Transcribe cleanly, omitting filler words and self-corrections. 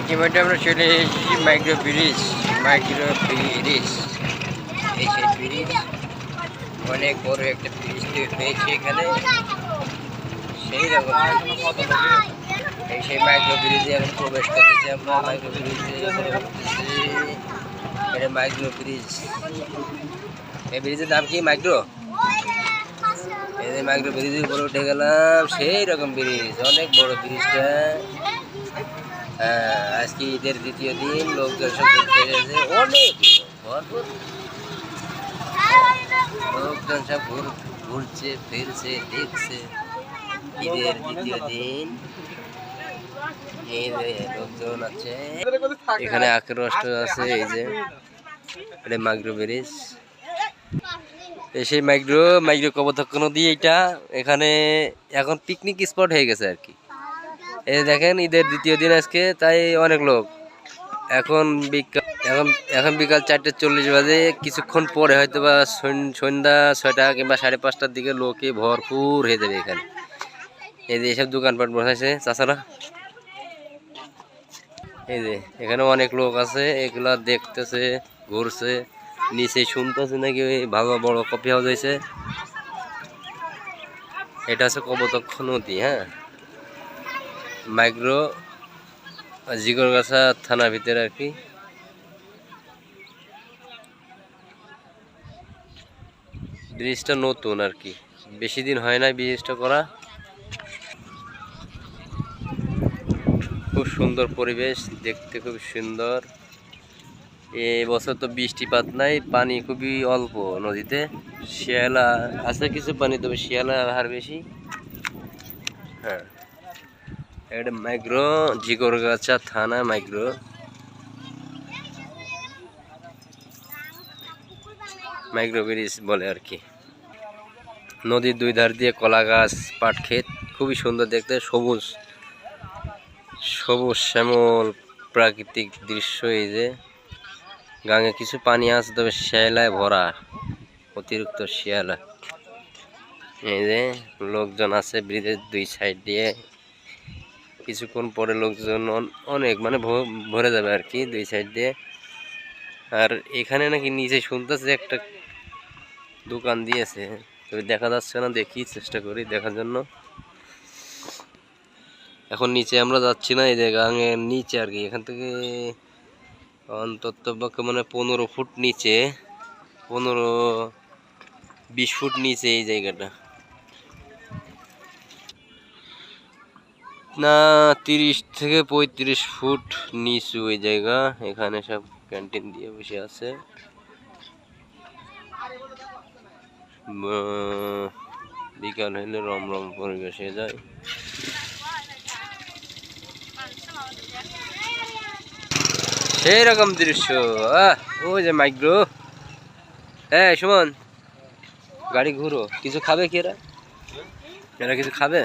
ইতিমধ্যে আমরা চলে এসেছি মাইক্রো ব্রিজ। এই সেই ব্রিজ, অনেক বড় একটা ব্রিজ তৈরি হয়েছে এখানে। সেই রকম এই সেই মাইক্রো ব্রিজে এখন প্রবেশ করতেছি আমরা। মাইক্রো ব্রিজে এটা মাইক্রো ব্রিজ। এই ব্রিজের নাম কি? মাইক্রো। এই যে মাইক্রো ব্রিজের উপরে উঠে গেলাম। সেই রকম ব্রিজ, অনেক বড় ব্রিজটা। আজকে ঈদের দ্বিতীয় দিন, লোকজন সব ঘুরতে গেছে, অনেক ভরপুর লোকজন সব ঘুরছে ফিরছে দেখছে। ঈদের দ্বিতীয় দিন, এই যে লোকজন আছে এখানে, আক্রোশ আছে। এই যে এটা মাইক্রো ব্রিজ, সেই মাইক্রো কপোতাক্ষ নদী। এইটা এখানে এখন পিকনিক স্পট হয়ে গেছে আর কি। এই দেখেন ঈদের দ্বিতীয় দিন আজকে, তাই অনেক লোক। এখন বিকাল 4:40 বাজে। কিছুক্ষণ পরে হয়তো বা সন্ধ্যা 6টা কিংবা 5:30টার দিকে লোকে ভরপুর হয়ে যাবে এখানে। এই যে এইসব দোকানপাট বসাইছে চাচারা। এই যে এখানে অনেক লোক আছে, এগুলা দেখতেছে, ঘুরছে, নিচে শুনতেছে নাকি ভালো বড় কফি হাউস হয়েছে। এটা হচ্ছে কপোতাক্ষ নদী। হ্যাঁ, মাইক্রো জিগরগাছা থানার ভিতরে আর কি। ব্রিজটা নতুন আর কি, বেশি দিন হয় না ব্রিজটা করা। খুব সুন্দর পরিবেশ, দেখতে খুব সুন্দর। এই বছর তো বৃষ্টিপাত নাই, পানি খুবই অল্প নদীতে। শিয়ালা আছে কিছু পানি, তবে শিয়ালার হার বেশি। হ্যাঁ, এটা মাইক্রো জিগরগাছা থানা মাইক্রো ব্রিজ বলে আর কি। নদীর দুই ধার দিয়ে কলা গাছ, পাট ক্ষেত, খুবই সুন্দর দেখতে। সবুজ শ্যামল প্রাকৃতিক দৃশ্য। এই যে গাঙে কিছু পানি আছে, তবে শিয়ালায় ভরা, অতিরিক্ত শিয়ালা। এই যে লোকজন আছে ব্রিজের দুই সাইড দিয়ে। কিছুক্ষণ পরে লোকজন অনেক মানে ভরে যাবে আর কি দুই সাইড দিয়ে। আর এখানে নাকি নিচে শুনতেছে একটা দোকান দিয়েছে, তবে দেখা যাচ্ছে না। দেখি, চেষ্টা করি দেখার জন্য। এখন নিচে আমরা যাচ্ছি না, এই যে গাঙের নিচে আর কি। এখান থেকে অন্তত মানে 15 ফুট নিচে, 15-20 ফুট নিচে এই জায়গাটা। না, 30 থেকে 35 ফুট নিচু ওই জায়গা। এখানে সব ক্যান্টিন দিয়ে বসে আছে। বিকাল হলে রমরম পরিবেশ হয়ে যায়। সেই রকম দৃশ্য। ওই যে মাইক্রো। সুমন, গাড়ি ঘুরো। কিছু খাবে কি এরা কিছু খাবে?